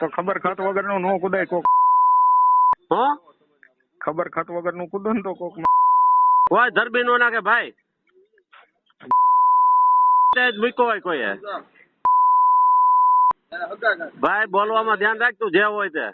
તો ખબર ખાત વગરનું નો કુદાય કોક. હો ખબર ખાત વગરનું કૂદો ને તો કોક કોઈ ધરબી નો નાખે ભાઈ. મૂકો હોય કોઈ ભાઈ બોલવામાં ધ્યાન રાખતું જે હોય તે.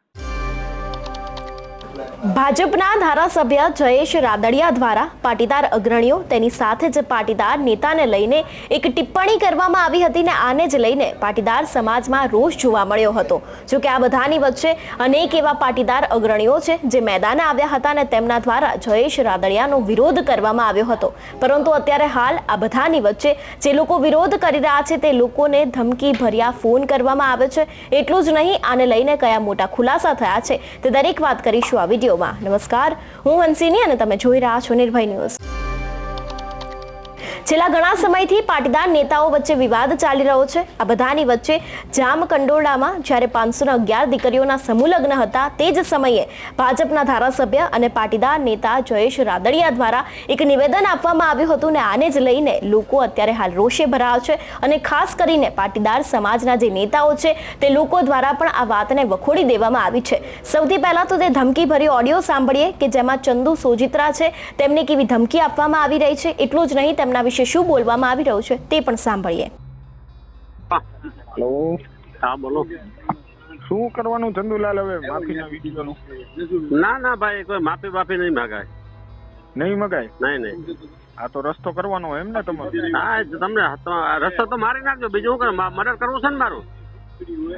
ભાજપના ધારાસભ્ય જયેશ રાદડિયા દ્વારા પાટીદાર અગ્રણીઓ તેની સાથે જ પાટીદાર નેતાને લઈને એક ટિપ્પણી કરવામાં આવી હતી ને આને જ લઈને પાટીદાર સમાજમાં રોષ જોવા મળ્યો હતો. જો કે આ બધાની વચ્ચે અનેક એવા પાટીદાર અગ્રણીઓ છે જે મેદાને આવ્યા હતા અને તેમના દ્વારા જયેશ રાદડિયાનો વિરોધ કરવામાં આવ્યો હતો. પરંતુ અત્યારે હાલ આ બધાની વચ્ચે જે લોકો વિરોધ કરી રહ્યા છે તે લોકોને ધમકી ભર્યા ફોન કરવામાં આવે છે. એટલું જ નહીં, આને લઈને કયા મોટા ખુલાસા થયા છે તે દરેક વાત કરીશું આ વિડીયોમાં. નમસ્કાર, હું હંસિની અને તમે જોઈ રહ્યા છો નિર્ભય ન્યૂઝ. છેલ્લા ઘણા સમયથી પાટીદાર નેતાઓ વચ્ચે વિવાદ ચાલી રહ્યો છે. આ બધાની વચ્ચે જામકંડોળામાં જ્યારે 511 દીકરીઓના સમૂહ લગ્ન હતા તે જ સમયે ભાજપના ધારાસભ્ય અને પાટીદાર નેતા જયેશ રાદડિયા દ્વારા એક નિવેદન આપવામાં આવ્યું હતું ને આને જ લઈને લોકો અત્યારે હાલ રોષે ભરાયા છે અને ખાસ કરીને પાટીદાર સમાજના જે નેતાઓ છે તે લોકો દ્વારા પણ આ વાતને વખોડી દેવામાં આવી છે. સૌથી પહેલા તો તે ધમકીભર્યો ઓડિયો સાંભળીએ કે જેમાં ચંદુ સોજિત્રા છે તેમને કેવી ધમકી આપવામાં આવી રહી છે. એટલું જ નહીં, તેમના વિશે શું બોલવામાં આવી રહ્યું છે તે પણ સાંભળીએ. હેલો, હા બોલો. શું કરવાનું ચંદુલાલ હવે માફીના વિડીયોનું? ના ભાઈ કોઈ માફી નહીં માગાય. નહીં મગાય? નહીં. આ તો રસ્તો કરવાનો એમ ને તમારે? હા તમને રસ્તો તો મારી નાખજો. બીજું શું કરે? મર્ડર કરવું છે ને મારું?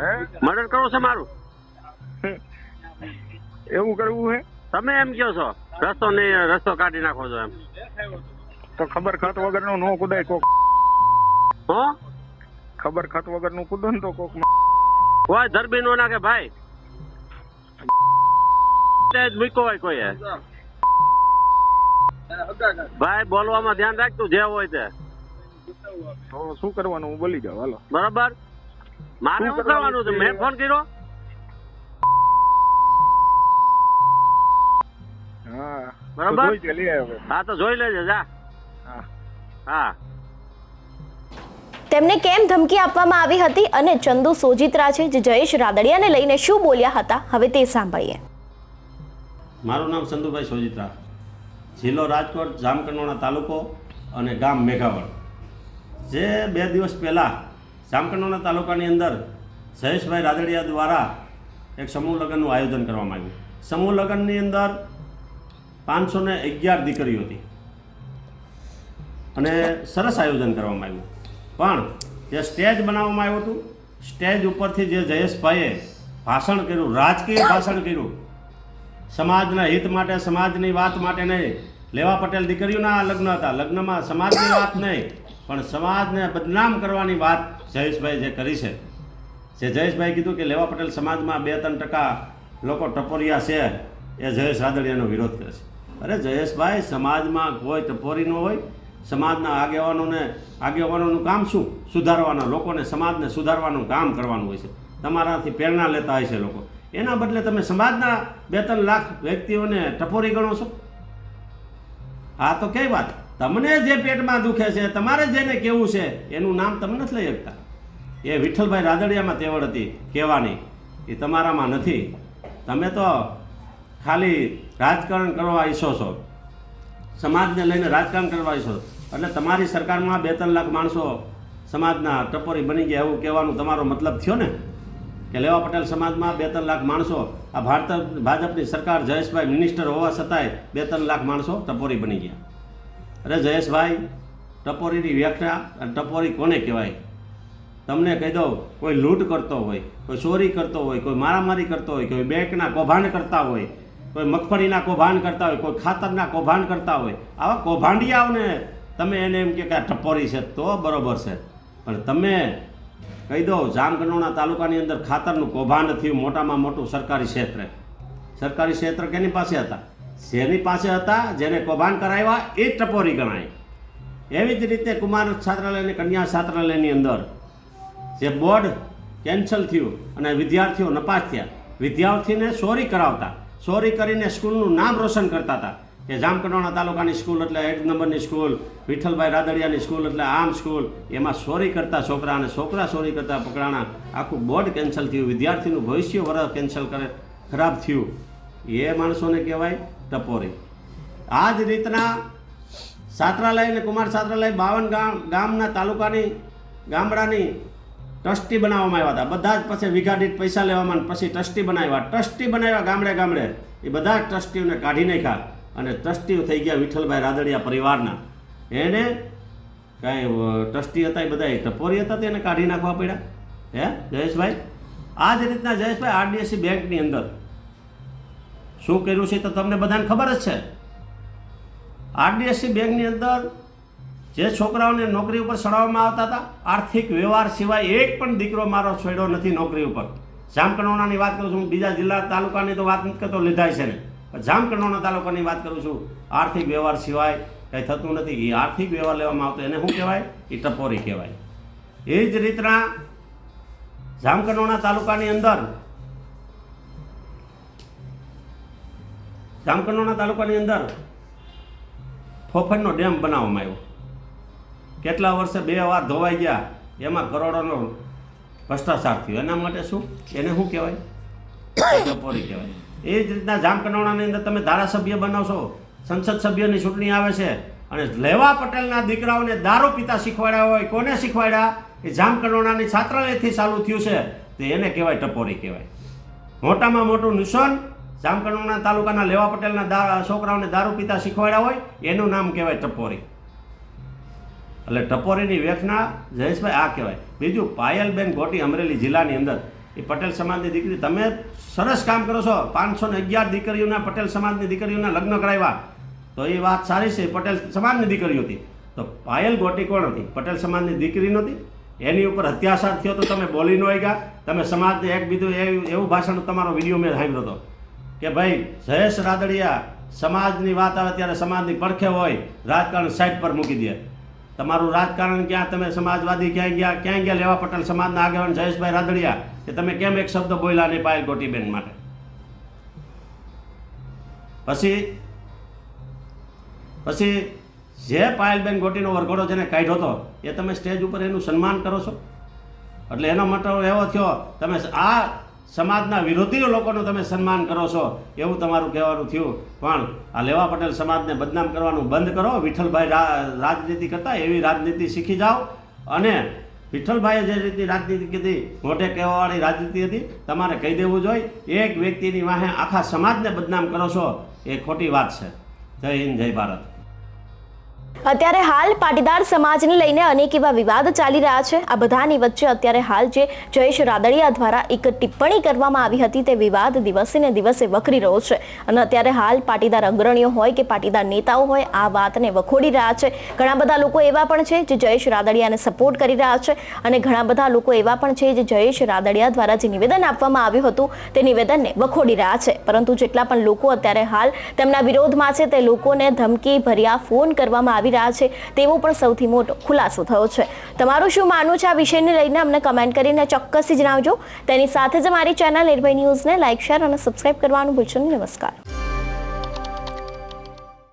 હે, મર્ડર કરવું છે મારું? એવું કરવું હે? તમે એમ કહો છો રસ્તો કાઢી નાખો છો એમ. તો ખબર ખાત વગરનું નો કુદાય કોક. હો ખબર ખાત વગરનું કૂદો ને તો કોક કોઈ ધરબી નો નાખે ભાઈ. મૂકો હોય કોઈ ભાઈ બોલવામાં ધ્યાન રાખતું જે હોય તે. તો શું કરવાનું હું બોલી જાઉં. હાલો, બરાબર. મારે શું કરવાનું છે? મેં ફોન કર્યો. હા બરાબર. તો જોઈ જ લે હવે. હા તો જોઈ લેજે જા. હા તેમને કેમ ધમકી આપવામાં આવી હતી અને ચંદુ સોજિત્રા છે જે જયેશ રાદડિયાને લઈને શું બોલ્યા હતા હવે તે સાંભળીએ. મારું નામ ચંદુભાઈ સોજિત્રા, જિલ્લો રાજકોટ, જામકંડોળા તાલુકો અને ગામ મેઘાવળ. જે 2 દિવસ પહેલાં જામકંડોળા તાલુકાની અંદર જયેશભાઈ રાદડિયા દ્વારા એક સમૂહ લગ્નનું આયોજન કરવામાં આવ્યું. સમૂહ લગ્નની અંદર 511 દીકરીઓ હતી અને સરસ આયોજન કરવામાં આવ્યું. પણ જે સ્ટેજ બનાવવામાં આવ્યું હતું, સ્ટેજ ઉપરથી જે જયેશભાઈએ ભાષણ કર્યું, રાજકીય ભાષણ કર્યું, સમાજના હિત માટે, સમાજની વાત માટે નહીં. લેવા પટેલ દીકરીઓના લગ્ન હતા, લગ્નમાં સમાજની વાત નહીં પણ સમાજને બદનામ કરવાની વાત જયેશભાઈ જે કરી છે. જે જયેશભાઈ કીધું કે લેવા પટેલ સમાજમાં 2-3% લોકો ટપોરિયા છે, એ જયેશ રાદડિયાનો વિરોધ કરે છે. અરે જયેશભાઈ, સમાજમાં કોઈ ટપોરી ન હોય. સમાજના આગેવાનોનું કામ શું? સુધારવાના, લોકોને, સમાજને સુધારવાનું કામ કરવાનું હોય છે. તમારાથી પ્રેરણા લેતા હોય છે લોકો. એના બદલે તમે સમાજના 2-3 લાખ વ્યક્તિઓને ટપોરી ગણો છો. આ તો કઈ વાત? તમને જે પેટમાં દુખે છે, તમારે જેને કેવું છે એનું નામ તમે નથી લઈ શકતા. એ વિઠ્ઠલભાઈ રાદડિયામાં તેવડ હતી કહેવાની, એ તમારામાં નથી. તમે તો ખાલી રાજકારણ કરવા ઈચ્છો છો, સમાજને લઈને રાજકારણ કરવા ઈચ્છો. એટલે તમારી સરકારમાં 2-3 લાખ માણસો સમાજના ટપોરી બની ગયા એવું કહેવાનું તમારો મતલબ થયો ને? કે લેવા પટેલ સમાજમાં 2-3 લાખ માણસો, આ ભાજપની સરકાર, જયેશભાઈ મિનિસ્ટર હોવા છતાંય 2-3 લાખ માણસો ટપોરી બની ગયા. અરે જયેશભાઈ, ટપોરીની વ્યાખ્યા અને ટપોરી કોને કહેવાય તમને કહી દઉં. કોઈ લૂંટ કરતો હોય, કોઈ ચોરી કરતો હોય, કોઈ મારામારી કરતો હોય, કોઈ બેંકના કૌભાંડ કરતા હોય, કોઈ મગફળીના કૌભાંડ કરતા હોય, કોઈ ખાતરના કૌભાંડ કરતા હોય, આવા કૌભાંડિયાઓને તમે એને એમ કે આ ટપોરી છે તો બરોબર છે. પણ તમે કહી દો, જામકંડોળા તાલુકાની અંદર ખાતરનું કૌભાંડ થયું, મોટામાં મોટું સરકારી ક્ષેત્ર. સરકારી ક્ષેત્ર કેની પાસે હતા? જેની પાસે હતા, જેને કૌભાંડ કરાવ્યા એ ટપોરી ગણાય. એવી જ રીતે કુમાર છાત્રાલય અને કન્યા છાત્રાલયની અંદર જે બોર્ડ કેન્સલ થયું અને વિદ્યાર્થીઓ નપાસ થયા, વિદ્યાર્થીને ચોરી કરાવતા, ચોરી કરીને સ્કૂલનું નામ રોશન કરતા હતા, કે જામકંડોરણા તાલુકાની સ્કૂલ એટલે 1 નંબરની સ્કૂલ, વિઠ્ઠલભાઈ રાદડિયાની સ્કૂલ એટલે આમ સ્કૂલ, એમાં ચોરી કરતા છોકરા અને છોકરા ચોરી કરતા પકડાણા, આખું બોર્ડ કેન્સલ થયું, વિદ્યાર્થીનું ભવિષ્ય વર્ષ કેન્સલ ખરાબ થયું, એ માણસોને કહેવાય ટપોરી. આ જ રીતના છાત્રાલય અને કુમાર છાત્રાલય 52 ગામના તાલુકાની ગામડાની ટ્રસ્ટી બનાવવામાં આવ્યા હતા. બધા જ પછી વીઘા દીઠ પૈસા લેવામાં પછી ટ્રસ્ટી બનાવ્યા ગામડે ગામડે. એ બધા જ ટ્રસ્ટીઓને કાઢી નાખ્યા અને ટ્રસ્ટીઓ થઈ ગયા વિઠ્ઠલભાઈ રાદડિયા પરિવારના. એને કાંઈ ટ્રસ્ટી હતા એ બધા ટપોરી હતા, તેને કાઢી નાખવા પડ્યા. હે જયેશભાઈ, આ જ રીતના જયેશભાઈ આરડીએસસી બેંકની અંદર શું કર્યું છે તો તમને બધાને ખબર જ છે. આરડીએસસી બેંકની અંદર જે છોકરાઓને નોકરી ઉપર ચડાવવામાં આવતા હતા, આર્થિક વ્યવહાર સિવાય એક પણ દીકરો મારો છોડ્યો નથી નોકરી ઉપર. જામકંડોરણાની વાત કરું છું, બીજા જિલ્લા તાલુકાની તો વાત નથી કરતો, લીધાય છે ને, પણ જામકંડોરણા તાલુકાની વાત કરું છું. આર્થિક વ્યવહાર સિવાય કંઈ થતું નથી. એ આર્થિક વ્યવહાર લેવામાં આવતો એને શું કહેવાય? એ ટપોરી કહેવાય. એ જ રીતના જામકંડોરણા તાલુકાની અંદર ફોફનનો ડેમ બનાવવામાં આવ્યો. કેટલા વર્ષે 2 વાર ધોવાઈ ગયા, એમાં કરોડોનો ભ્રષ્ટાચાર થયો. એના માટે શું? એને શું કહેવાય? ટપોરી કહેવાય. એ જ રીતના જામકંડોરણાની અંદર તમે ધારાસભ્ય બનાવશો, સંસદ સભ્યની ચૂંટણી આવે છે અને લેવા પટેલના દીકરાઓને દારૂ પીતા શીખવાડ્યા હોય, કોને શીખવાડ્યા? એ જામકંડોરણાની છાત્રાલયથી ચાલુ થયું છે, તો એને કહેવાય ટપોરી કહેવાય. મોટામાં મોટું નિશાન જામકંડોરણા તાલુકાના લેવા પટેલના છોકરાઓને દારૂ પીતા શીખવાડ્યા હોય, એનું નામ કહેવાય ટપોરી. એટલે ટપોરીની વ્યાખ્યા જયેશભાઈ આ કહેવાય. બીજું, પાયલબેન ગોટી અમરેલી જિલ્લાની અંદર એ પટેલ સમાજની દીકરી, તમે સરસ કામ કરો છો. 511 દીકરીઓના પટેલ સમાજની દીકરીઓના લગ્ન કરાવ્યા, તો એ વાત સારી છે, પટેલ સમાજની દીકરીઓ હતી. તો પાયલ ગોટી કોણ હતી? પટેલ સમાજની દીકરી નહોતી. એની ઉપર અત્યાચાર થયો તો તમે બોલી ન ગયા. તમે સમાજને એક બીજું એવું ભાષણ, તમારો વિડીયો મેં સાંભળ્યો હતો કે ભાઈ જયેશ રાદડિયા સમાજની વાત આવે ત્યારે સમાજની પડખે હોય, રાજકારણ સાઈડ પર મૂકી દે. તમારું રાજકારણ ક્યાં? તમે સમાજવાદી ક્યાં ગયા લેવા પટેલ સમાજના આગેવાન જયેશભાઈ રાદડિયા, કે તમે કેમ એક શબ્દ બોલ્યા નહીં પાયલ ગોટીબેન માટે? પછી જે પાયલબેન ગોટીનો વરઘોડો જેને કાઢ્યો હતો, એ તમે સ્ટેજ ઉપર એનું સન્માન કરો છો. એટલે એનો મતલબ એવો થયો, તમે આ સમાજના વિરોધી લોકોનું તમે સન્માન કરો છો, એવું તમારું કહેવાનું થયું. પણ આ લેવા પટેલ સમાજને બદનામ કરવાનું બંધ કરો. વિઠ્ઠલભાઈ રાજનીતિ કરતા એવી રાજનીતિ શીખી જાઓ. અને વિઠ્ઠલભાઈએ જે રીતની રાજનીતિ કીધી, મોઢે કહેવાવાળી રાજનીતિ હતી, તમારે કહી દેવું જોઈએ. એક વ્યક્તિની વાહે આખા સમાજને બદનામ કરો છો, એ ખોટી વાત છે. જય હિન્દ, જય ભારત. અત્યારે હાલ પાટીદાર સમાજને લઈને અનેક એવા વિવાદ ચાલી રહ્યા છે. આ બધાની વચ્ચે અત્યારે હાલ જે જયેશ રાદડિયા દ્વારા એક ટિપ્પણી કરવામાં આવી હતી, તે વિવાદ દિવસે ને દિવસે વકરી રહ્યો છે. અને અત્યારે હાલ પાટીદાર અગ્રણીઓ હોય કે પાટીદાર નેતાઓ હોય, આ વાતને વખોડી રહ્યા છે. ઘણા બધા લોકો એવા પણ છે જે જયેશ રાદડિયાને સપોર્ટ કરી રહ્યા છે, અને ઘણા બધા લોકો એવા પણ છે જે જયેશ રાદડિયા દ્વારા જે નિવેદન આપવામાં આવ્યું હતું તે નિવેદનને વખોડી રહ્યા છે. પરંતુ જેટલા પણ લોકો અત્યારે હાલ તેમના વિરોધમાં છે, તે લોકોને ધમકી ભર્યા ફોન કરવામાં આવી રહ્યા છે, તેવો પણ સૌથી મોટો ખુલાસો થયો છે. તમારું શું માનવું છે આ વિષયને લઈને અમને કમેન્ટ કરીને ચોક્કસથી જણાવજો. તેની સાથે જ અમારી ચેનલ નિર્ભય ન્યૂઝને લાઇક, શેર અને સબસ્ક્રાઇબ કરવાનું ભૂલશો નહીં. નમસ્કાર.